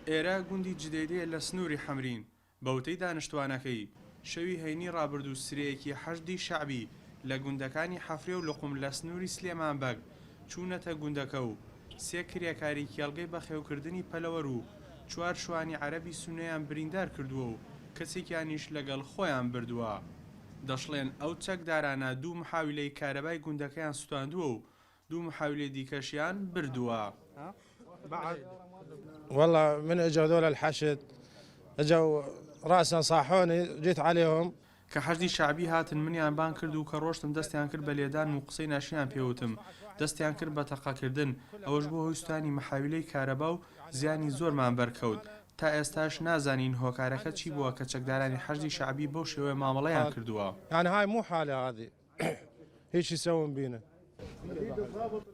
ئێرە گوندی جدێدەیە لە سنووری حەمرین بەوتەی دانیشتوانەکەی شەوی هەینی ڕابردوو سرەیەکی حەشدی شەعبی لە گوندەکانی حەفرێ و لوقم لە سنووری سلێمانبەگ چوونەتە گوندەکە و سێ کرێکاری کێڵگەی بەخێوکردنی پەلەوەر و چوار شوانی عەرەبی سونەیان بریندار کردووە و کەسێکیانیش لەگەڵ خۆیان بردووە. دەشڵێن ئەو چەکدارانە دوو محاویلەی کارەبای گوندەکەیان سوتاندووە و دوو محاویلەی دیکەشیان بردووە. والله من اجوا هذول الحشد اجوا راسا صاحوني جيت عليهم کە حەشدی شعبی هاتن منیان بان کرد و کە ڕۆشتم دەستیان کرد بە لێدان و قسەی ناشیان پێوتم دەستیان کرد بە تەقاکردن ئەوەش بۆ هۆی سوتانی محاویلەی کارەبا و زیانی زۆرمان بەرکەوت تا ئێستاش نازانین هۆکارەکە چی بووە کە چەکدارانی حەشدی شعبی بەو شێوەیە مامەڵەیان کردووە. يعني هاي مو حالة هذه هيك يسوون بينا.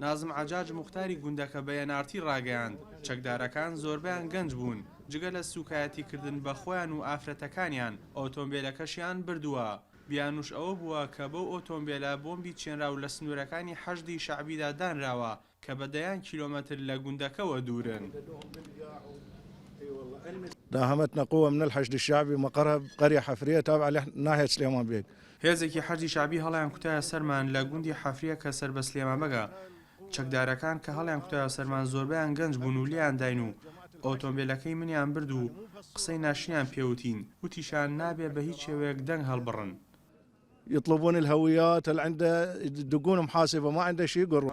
نازم عجاج مختاری گوندەکە بە یەنارتی ڕاگەیاند چەکدارەکان زۆربیان گەنج بوون جگە لە سوکایەتیکردن بە خۆیان و ئافرەتەکانیان ئۆتۆمبیلەکەشیان بردووە. بیانوش ئەوە بووە کە بەو ئۆتۆمبیلە بۆمبی چێنرا و لە سنوورەکانی حەشدی شعبیدا دانراوە کە بەدەیان کیلۆمەتر لە گوندەکەوە دوورن. داهمتنا قوة من الحشد الشعبي مقرها بقرية حفرية تابعة لناحية سليمان بيك. هێزێکی حەشدی شعبی هەڵیان کوتایە سەرمان لە گوندی حەفریە کە سەر بە سلێمانبەگە. چەکدارەکان کە هەڵیان کوتایە سەرمان زۆربیان گەنج بوون و لیان داین و ئۆتۆمبیلەکەی منیان برد و قسەی ناشیان پێوتین وتیشان نابێ بە هیچ شێوەیەک دەنگ هەڵبڕن. يطلبون الهويات اللي عنده يدقون محاسبة ما عنده شيء يقر.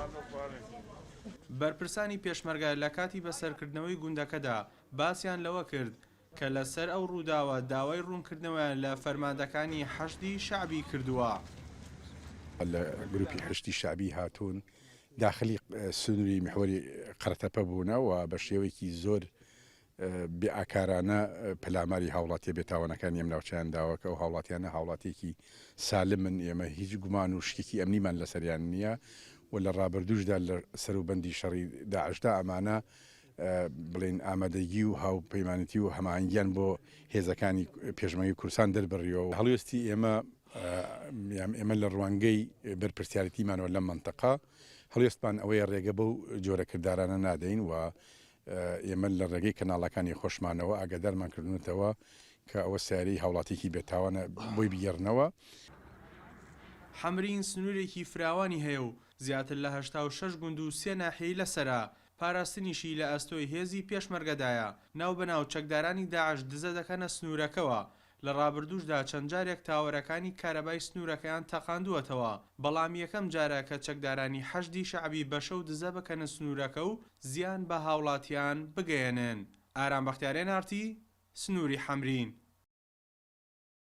بەرپرسانی پێشمەرگە لە کاتی بەسەرکردنەوەی گوندەکەدا باسییان لەوە کرد کە لەسەر ئەو ڕووداوە داوای ڕوونکردنەوە لە فەرماندەکانی حەشدی شعبی کردووە. گروپی حشتی شعبی هاتوون داخلی سنووری محوەری قەرتەپە بوونە و بە شێوەیەکی زۆر بێئاکارانە پەلاماری هاوڵاتی بێتاوانەکان ئێمە ناوچیان داوە کە ئەو هاوڵاتیانە هاوڵاتێکی سالمن ئێمە هیچ گومان و شتێکی ئەمنیمان لەسەریان نییە و لە ڕابردوشدا لە سەروبەندی شەڕی داعشدا ئەمانە بڵێن ئامادەگی و هاوپەیمانەتی و هەماهەنگیان بۆ هێزەکانی پێشمەرگی کوردستان دەربڕیەوە و هەڵوێستی ئێمە لە ڕوانگەی بەرپرسیارەتیمانەوە لەم مەنتەقە هەڵوێستمان ئەوەیە ڕێگە بەو جۆرە کردارانە نادەین و ئێمە لە ڕێگەی کەناڵەکانی خۆشمانەوە ئاگادارمان کردنێتەوە کە ئەوە سیارەی هاوڵاتێکی بێتاوانە بۆی بگەڕنەوە. حەمرین سنوورێکی فراوانی هەیە و زیاتر لە 86 گوند و 3 ناحیەی لەسەرا پاراستنیشی لە ئەستۆی هێزی پێشمەرگەدایە ناو بەناو چەکدارانی داعش دزە دەکەنە سنوورەکەوە. لە ڕابردوشدا چەند جارێک تاوەرەکانی کارەبای سنوورەکەیان تەقاندووەتەوە بەڵام یەکەم جارە کە چەکدارانی حەشدی شعبی بەشە و دزە بکەنە سنوورەکە و زیان بە هاوڵاتیان بگەێنن. ئارام بەختیارێن ئارتی سنووری حەمرین.